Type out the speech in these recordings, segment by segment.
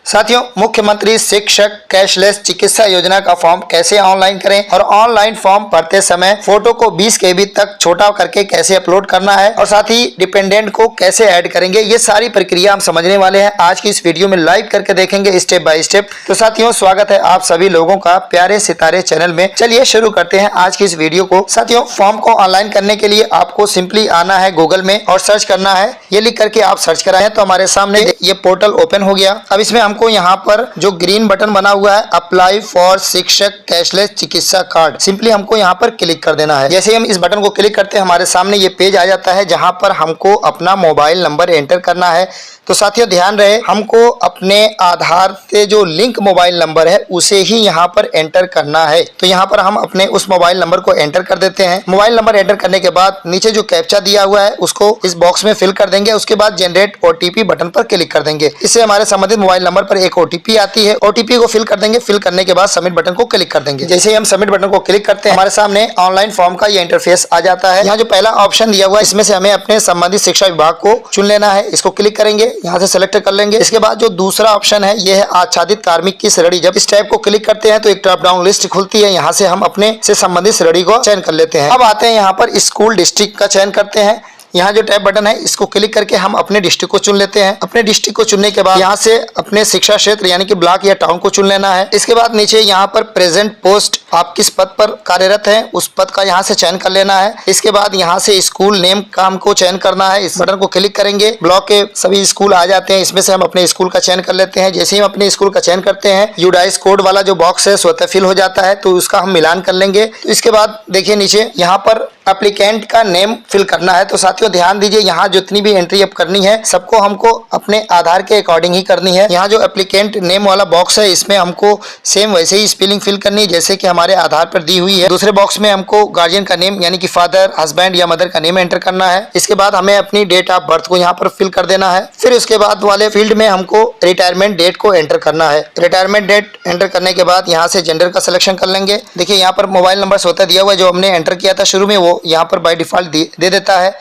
साथियों, मुख्यमंत्री शिक्षक कैशलेस चिकित्सा योजना का फॉर्म कैसे ऑनलाइन करें और ऑनलाइन फॉर्म भरते समय फोटो को 20 KB तक छोटा करके कैसे अपलोड करना है और साथ ही डिपेंडेंट को कैसे ऐड करेंगे, ये सारी प्रक्रिया हम समझने वाले हैं। आज की इस वीडियो में लाइव करके देखेंगे स्टेप बाय स्टेप। तो साथियों, स्वागत है आप सभी लोगों का प्यारे सितारे चैनल में। चलिए शुरू करते हैं आज की इस वीडियो को। साथियों, फॉर्म को ऑनलाइन करने के लिए आपको सिंपली आना है गूगल में और सर्च करना है। ये लिख करके आप सर्च कराएं तो हमारे सामने ये पोर्टल ओपन हो गया। अब इसमें हमको यहाँ पर जो ग्रीन बटन बना हुआ है अप्लाई फॉर शिक्षक कैशलेस चिकित्सा कार्ड, सिंपली हमको यहाँ पर क्लिक कर देना है। जैसे हम इस बटन को क्लिक करते हैं हमारे सामने ये पेज आ जाता है जहाँ पर हमको अपना मोबाइल नंबर एंटर करना है। तो साथियों ध्यान रहे, हमको अपने आधार से जो लिंक मोबाइल नंबर है उसे ही यहाँ पर एंटर करना है। तो यहाँ पर हम अपने उस मोबाइल नंबर को एंटर कर देते हैं। मोबाइल नंबर एंटर करने के बाद नीचे जो कैप्चा दिया हुआ है उसको इस बॉक्स में फिल कर देंगे। उसके बाद जनरेट OTP बटन पर क्लिक कर देंगे। इससे हमारे संबंधित मोबाइल नंबर पर एक OTP आती है। OTP को फिल कर देंगे। फिल करने के बाद सबमिट बटन को क्लिक कर देंगे। जैसे ही हम सबमिट बटन को क्लिक करते हैं हमारे सामने ऑनलाइन फॉर्म का ये इंटरफेस आ जाता है। यहाँ जो पहला ऑप्शन दिया हुआ है इसमें से हमें अपने संबंधित शिक्षा विभाग को चुन लेना है। इसको क्लिक करेंगे, यहाँ से सेलेक्ट कर लेंगे। इसके बाद जो दूसरा ऑप्शन है ये है आच्छादित कार्मिक की श्रेणी। जब इस टैब को क्लिक करते हैं तो एक ड्रॉप डाउन लिस्ट खुलती है। यहाँ से हम अपने से संबंधित श्रेणी को चयन कर लेते हैं। अब आते हैं यहाँ पर स्कूल डिस्ट्रिक्ट का चयन करते हैं। यहाँ जो टैब बटन है इसको क्लिक करके हम अपने डिस्ट्रिक्ट को चुन लेते हैं। अपने डिस्ट्रिक्ट को चुनने के बाद यहाँ से अपने शिक्षा क्षेत्र यानी कि ब्लॉक या टाउन को चुन लेना है। इसके बाद नीचे यहाँ पर प्रेजेंट पोस्ट, आप किस पद पर कार्यरत हैं उस पद का यहाँ से चयन कर लेना है। इसके बाद यहाँ से स्कूल नेम का हमको चयन करना है। इस बटन को क्लिक करेंगे, ब्लॉक के सभी स्कूल आ जाते हैं। इसमें से हम अपने स्कूल का चयन कर लेते हैं। जैसे ही हम अपने स्कूल का चयन करते हैं यूडाइस कोड वाला जो बॉक्स है स्वतः फिल हो जाता है, तो उसका हम मिलान कर लेंगे। तो इसके बाद देखिए नीचे यहाँ पर एप्लीकेंट का नेम फिल करना है। तो साथियों ध्यान दीजिए, यहाँ जितनी भी एंट्री अब करनी है सबको हमको अपने आधार के अकॉर्डिंग ही करनी है। यहाँ जो एप्लीकेंट नेम वाला बॉक्स है इसमें हमको सेम वैसे ही स्पेलिंग फिल करनी है जैसे कि हमारे आधार पर दी हुई है। दूसरे बॉक्स में हमको गार्जियन का नेम यानी कि फादर, हस्बैंड या मदर का नेम एंटर करना है। इसके बाद हमें अपनी डेट ऑफ बर्थ को यहाँ पर फिल कर देना है। फिर उसके बाद वाले फील्ड में हमको रिटायरमेंट डेट को एंटर करना है। रिटायरमेंट डेट एंटर करने के बाद यहाँ से जेंडर का सिलेक्शन कर लेंगे। देखिए यहाँ पर मोबाइल नंबर स्वतः दिया हुआ है जो हमने एंटर किया था शुरू में, वो यहाँ पर बाय डिफॉल्ट दे देता है।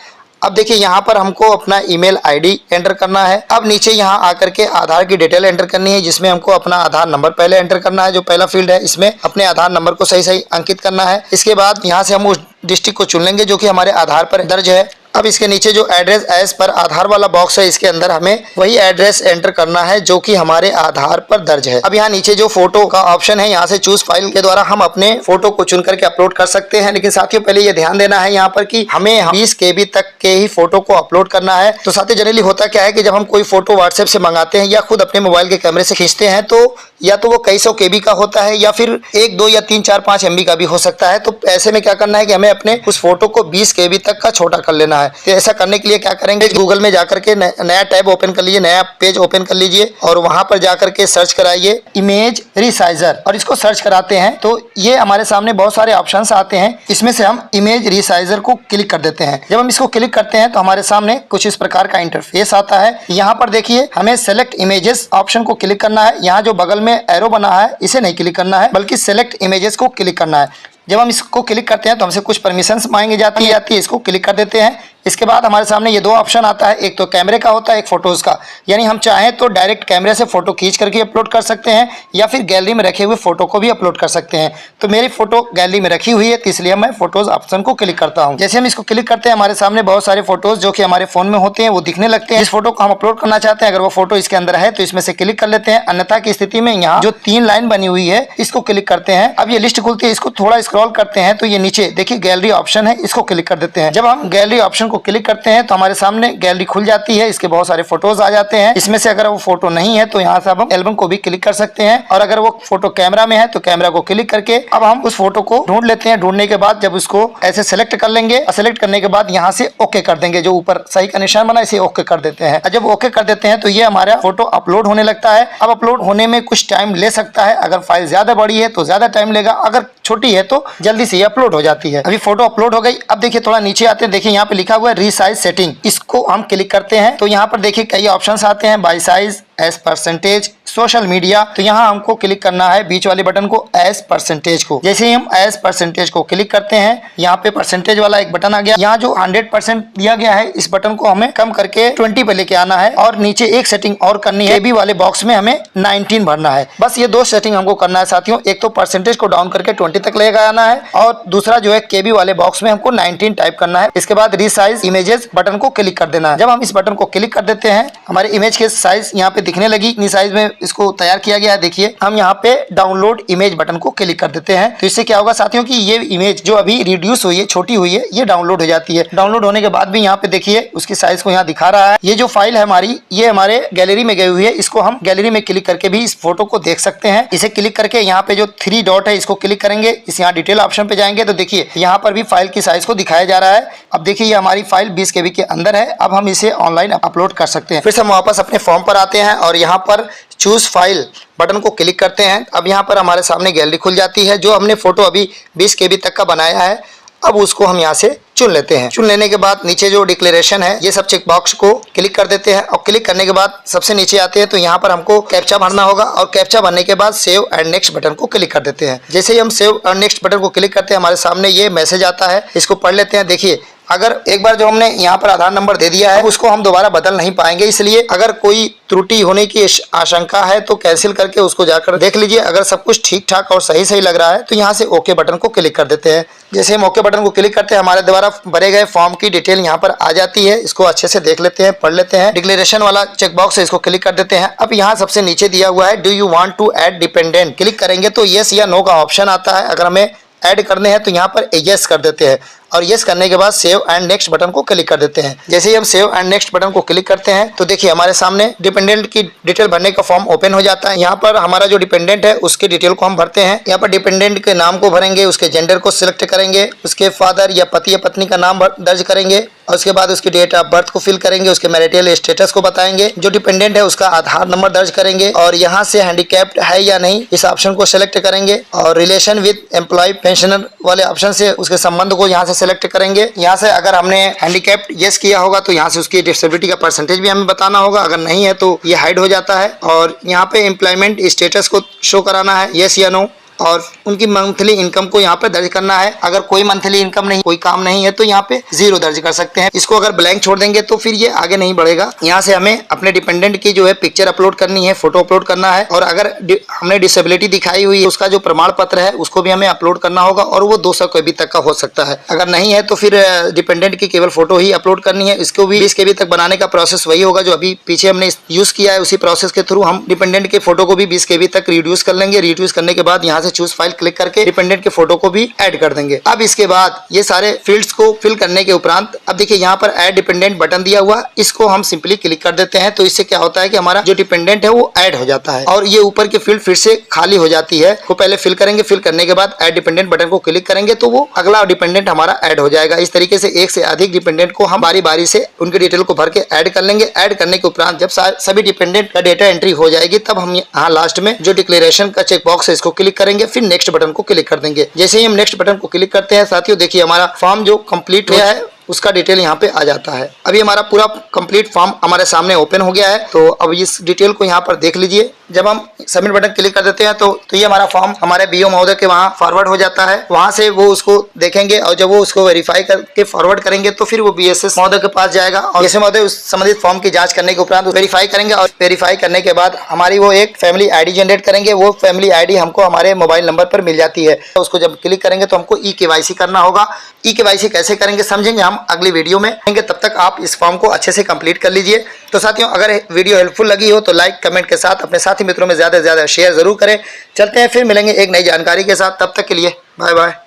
अब देखिए यहाँ पर हमको अपना ईमेल आईडी एंटर करना है। अब नीचे यहाँ आकर के आधार की डिटेल एंटर करनी है जिसमें हमको अपना आधार नंबर पहले एंटर करना है। जो पहला फील्ड है इसमें अपने आधार नंबर को सही सही अंकित करना है। इसके बाद यहाँ से हम उस डिस्ट्रिक्ट को चुन लेंगे जो कि हमारे आधार पर दर्ज है। अब इसके नीचे जो एड्रेस एज पर आधार वाला बॉक्स है इसके अंदर हमें वही एड्रेस एंटर करना है जो कि हमारे आधार पर दर्ज है। अब यहाँ नीचे जो फोटो का ऑप्शन है यहाँ से चूज फाइल के द्वारा हम अपने फोटो को चुन करके अपलोड कर सकते हैं। लेकिन साथियों पहले ये ध्यान देना है यहाँ पर कि हमें 20 KB तक के ही फोटो को अपलोड करना है। तो साथियों जनरली होता क्या है कि जब हम कोई फोटो व्हाट्सएप से मंगाते हैं या खुद अपने मोबाइल के कैमरे से खींचते हैं तो या तो वो कई सौ KB का होता है या फिर 1, 2 या 3, 4, 5 MB का भी हो सकता है। तो ऐसे में क्या करना है कि हमें अपने उस फोटो को 20 KB तक का छोटा कर लेना है। तो ऐसा करने के लिए क्या करेंगे, गूगल में जाकर के नया टैब ओपन कर लीजिए, नया पेज ओपन कर लीजिए और वहां पर जाकर के सर्च कराइए इमेज रिसाइजर और इसको सर्च कराते हैं तो ये हमारे सामने बहुत सारे ऑप्शंस आते हैं। इसमें से हम इमेज रिसाइजर को क्लिक कर देते हैं। जब हम इसको क्लिक करते हैं तो हमारे सामने कुछ इस प्रकार का इंटरफेस आता है। यहाँ पर देखिए हमें सेलेक्ट इमेजेस ऑप्शन को क्लिक करना है। यहाँ जो बगल में एरो बना है इसे नहीं क्लिक करना है बल्कि सेलेक्ट इमेजेस को क्लिक करना है। जब हम इसको क्लिक करते हैं तो हमसे कुछ परमिशंस मांगी जाती है, इसको क्लिक कर देते हैं। इसके बाद हमारे सामने ये दो ऑप्शन आता है, एक तो कैमरे का होता है, एक फोटोज का। यानी हम चाहें तो डायरेक्ट कैमरे से फोटो खींच करके अपलोड कर सकते हैं या फिर गैलरी में रखे हुए फोटो को भी अपलोड कर सकते हैं। तो मेरी फोटो गैलरी में रखी हुई है तो इसलिए मैं फोटोज ऑप्शन को क्लिक करता हूँ। जैसे हम इसको क्लिक करते हैं हमारे सामने बहुत सारे फोटोज जो कि हमारे फोन में होते हैं वो दिखने लगते हैं। जिस फोटो को हम अपलोड करना चाहते हैं अगर वो फोटो इसके अंदर है तो इसमें से क्लिक कर लेते हैं। अन्यथा की स्थिति में यहाँ जो 3 लाइन बनी हुई है इसको क्लिक करते हैं। अब ये लिस्ट खुलती है, इसको थोड़ा स्क्रॉल करते हैं तो ये नीचे देखिए गैलरी ऑप्शन है, इसको क्लिक कर देते हैं। जब हम गैलरी ऑप्शन को क्लिक करते हैं तो हमारे सामने गैलरी खुल जाती है। इसके बहुत सारे फोटोज आ जाते हैं। इसमें से अगर वो फोटो नहीं है तो यहाँ से अब हम एल्बम को भी क्लिक कर सकते हैं और अगर वो फोटो कैमरा में है तो कैमरा को क्लिक करके अब हम उस फोटो को ढूंढ लेते हैं। ढूंढने के बाद जब उसको ऐसे सेलेक्ट कर लेंगे और सेलेक्ट करने के बाद यहाँ से ओके कर देंगे। जो ऊपर सही का निशान बना इसे ओके कर देते हैं। जब ओके कर देते हैं तो ये हमारा फोटो अपलोड होने लगता है। अब अपलोड होने में कुछ टाइम ले सकता है। अगर फाइल ज्यादा बड़ी है तो ज्यादा टाइम लेगा, अगर छोटी है तो जल्दी से अपलोड हो जाती है। अभी फोटो अपलोड हो गई। अब देखिए थोड़ा नीचे आते हैं, देखिए यहाँ पे लिखा हुआ है रीसाइज सेटिंग, इसको हम क्लिक करते हैं तो यहाँ पर देखिए कई ऑप्शंस आते हैं, by size, age percentage, social media. तो यहाँ हमको क्लिक करना है बीच वाले बटन को, एज परसेंटेज को। जैसे ही हम एज परसेंटेज को क्लिक करते हैं, यहाँ पे परसेंटेज वाला एक बटन आ गया। यहाँ जो 100% दिया गया है, इस बटन को हमें कम करके 20 पे लेके आना है और नीचे एक सेटिंग और करनी है, केबी वाले बॉक्स में हमें 19 भरना है। बस ये दो सेटिंग हमको करना है साथियों। एक तो परसेंटेज को डाउन करके 20 तक लेके आना है और दूसरा जो है केबी वाले बॉक्स में हमको 19 टाइप करना है। इसके बाद रीसाइज इमेजेस बटन को क्लिक कर देना है। जब हम इस बटन को क्लिक कर देते हैं, हमारे इमेज के साइज यहाँ पे दिखने लगी, इतनी साइज में इसको तैयार किया गया है। देखिए, हम यहाँ पे डाउनलोड इमेज बटन को क्लिक कर देते हैं। तो इससे क्या होगा साथियों कि ये इमेज जो अभी रिड्यूस हुई है, छोटी हुई है, ये डाउनलोड हो जाती है। डाउनलोड होने के बाद भी यहाँ पे देखिए उसकी साइज को यहाँ दिखा रहा है। ये जो फाइल है हमारी, ये हमारे गैलरी में गई हुई है। इसको हम गैलरी में क्लिक करके भी इस फोटो को देख सकते हैं। इसे क्लिक करके यहाँ पे जो 3 डॉट है, इसको क्लिक करेंगे, इस यहाँ डिटेल ऑप्शन पे जाएंगे तो देखिए यहाँ पर भी फाइल की साइज को दिखाया जा रहा है। अब देखिए ये हमारी फाइल 20 KB के अंदर है। अब हम इसे ऑनलाइन अपलोड कर सकते हैं। फिर से हम वापस अपने फॉर्म पर आते हैं और यहाँ पर चूज फाइल बटन को क्लिक करते हैं। अब यहाँ पर हमारे सामने गैलरी खुल जाती है। जो हमने फोटो अभी 20 KB तक का बनाया है, अब उसको हम यहाँ से चुन लेते हैं। चुन लेने के बाद नीचे जो डिक्लेरेशन है, ये सब चेक बॉक्स को क्लिक कर देते हैं और क्लिक करने के बाद सबसे नीचे आते हैं तो यहाँ पर हमको कैप्चा भरना होगा और कैप्चा भरने के बाद सेव एंड नेक्स्ट बटन को क्लिक कर देते हैं। जैसे ही हम सेव एंड नेक्स्ट बटन को क्लिक करते हैं, हमारे सामने ये मैसेज आता है। इसको पढ़ लेते हैं। देखिए, अगर एक बार जो हमने यहाँ पर आधार नंबर दे दिया है, उसको हम दोबारा बदल नहीं पाएंगे, इसलिए अगर कोई त्रुटि होने की आशंका है तो कैंसिल करके उसको जाकर देख लीजिए। अगर सब कुछ ठीक ठाक और सही सही लग रहा है तो यहाँ से ओके बटन को क्लिक कर देते हैं। जैसे हम ओके बटन को क्लिक करते हैं, हमारे द्वारा भरे गए फॉर्म की डिटेल यहाँ पर आ जाती है। इसको अच्छे से देख लेते हैं, पढ़ लेते हैं। डिक्लेरेशन वाला चेकबॉक्स है, इसको क्लिक कर देते हैं। अब यहाँ सबसे नीचे दिया हुआ है do you want to add dependent, click करेंगे तो येस या नो का ऑप्शन आता है। अगर हमें ऐड करने हैं तो यहाँ पर येस कर देते हैं और येस करने के बाद सेव एंड नेक्स्ट बटन को क्लिक कर देते हैं। जैसे ही हम सेव एंड नेक्स्ट बटन को क्लिक करते हैं तो देखिए हमारे सामने डिपेंडेंट की डिटेल भरने का फॉर्म ओपन हो जाता है। यहाँ पर हमारा जो डिपेंडेंट है उसके डिटेल को हम भरते हैं। यहाँ पर डिपेंडेंट के नाम को भरेंगे, उसके जेंडर को सिलेक्ट करेंगे, उसके फादर या पति या पत्नी का नाम दर्ज करेंगे और उसके बाद उसकी डेट ऑफ बर्थ को फिल करेंगे, उसके मैरिटल स्टेटस को बताएंगे, जो डिपेंडेंट है उसका आधार नंबर दर्ज करेंगे और यहाँ से हैंडीकैप्ड है या नहीं इस ऑप्शन को सिलेक्ट करेंगे और रिलेशन विद एम्प्लॉय पेंशनर वाले ऑप्शन से उसके संबंध को यहाँ से सिलेक्ट करेंगे। यहाँ से अगर हमने हैंडीकैप्ड यस किया होगा तो यहाँ से उसकी डिसेबिलिटी का परसेंटेज भी हमें बताना होगा, अगर नहीं है तो ये हाइड हो जाता है। और यहाँ पे एम्प्लॉयमेंट स्टेटस को शो कराना है, यस या नो, और उनकी मंथली इनकम को यहाँ पे दर्ज करना है। अगर कोई मंथली इनकम नहीं, कोई काम नहीं है तो यहाँ पे 0 दर्ज कर सकते हैं। इसको अगर ब्लैंक छोड़ देंगे तो फिर ये आगे नहीं बढ़ेगा। यहाँ से हमें अपने डिपेंडेंट की जो है पिक्चर अपलोड करनी है, फोटो अपलोड करना है और अगर हमने डिसेबिलिटी दिखाई हुई है उसका जो प्रमाण पत्र है उसको भी हमें अपलोड करना होगा और वो 200 KB तक का हो सकता है। अगर नहीं है तो फिर डिपेंडेंट की केवल फोटो ही अपलोड करनी है। इसको भी 20 KB तक बनाने का प्रोसेस वही होगा जो अभी पीछे हमने यूज किया है। उसी प्रोसेस के थ्रू हम डिपेंडेंट के फोटो को भी 20 KB तक रिड्यूस कर लेंगे। रिड्यूस करने के बाद यहाँ से चूज फाइल क्लिक करके डिपेंडेंट के फोटो को भी ऐड कर देंगे। अब इसके बाद ये सारे फील्ड्स को फिल करने के उपरांत अब देखिए यहाँ पर ऐड डिपेंडेंट बटन दिया हुआ, इसको हम सिंपली क्लिक कर देते हैं। तो इससे क्या होता है कि हमारा जो डिपेंडेंट है वो ऐड हो जाता है और ये ऊपर की फील्ड फिर से खाली हो जाती है। वो पहले फिल करेंगे, फिल करने के बाद ऐड डिपेंडेंट बटन को क्लिक करेंगे तो वो अगला डिपेंडेंट हमारा ऐड हो जाएगा। इस तरीके से एक से अधिक डिपेंडेंट को हम बारी बारी से उनकी डिटेल को भर के ऐड कर लेंगे। ऐड करने के उपरांत जब सभी डिपेंडेंट का डेटा एंट्री हो जाएगी तब हम यहाँ लास्ट में जो डिक्लेरेशन का चेक बॉक्स है इसको क्लिक करेंगे, फिर नेक्स्ट बटन को क्लिक कर देंगे। जैसे ही हम नेक्स्ट बटन को क्लिक करते हैं साथियों, देखिए हमारा फॉर्म जो कंप्लीट हुआ है उसका डिटेल यहाँ पे आ जाता है। अभी हमारा पूरा कंप्लीट फॉर्म हमारे सामने ओपन हो गया है। तो अब इस डिटेल को यहाँ पर देख लीजिए। जब हम सबमिट बटन क्लिक कर देते हैं तो ये हमारा फॉर्म हमारे बीओ महोदय के वहाँ फॉरवर्ड हो जाता है। वहाँ से वो उसको देखेंगे और जब वो उसको वेरीफाई करके फॉरवर्ड करेंगे तो फिर वो बीएसएस महोदय के पास जाएगा और बीएसएस महोदय उस संबंधित फॉर्म की जांच करने के उपरांत वेरीफाई करेंगे और वेरीफाई करने के बाद हमारी वो एक फैमिली आईडी जनरेट करेंगे। वो फैमिली आईडी हमको हमारे मोबाइल नंबर पर मिल जाती है। तो उसको जब क्लिक करेंगे तो हमको ई-केवाईसी करना होगा। ई-केवाईसी कैसे करेंगे समझेंगे हम अगली वीडियो में। तब तक आप इस फॉर्म को अच्छे से कंप्लीट कर लीजिए। तो साथियों, अगर वीडियो हेल्पफुल लगी हो तो लाइक कमेंट के साथ अपने साथी मित्रों में ज़्यादा से ज़्यादा शेयर जरूर करें। चलते हैं, फिर मिलेंगे एक नई जानकारी के साथ। तब तक के लिए बाय बाय।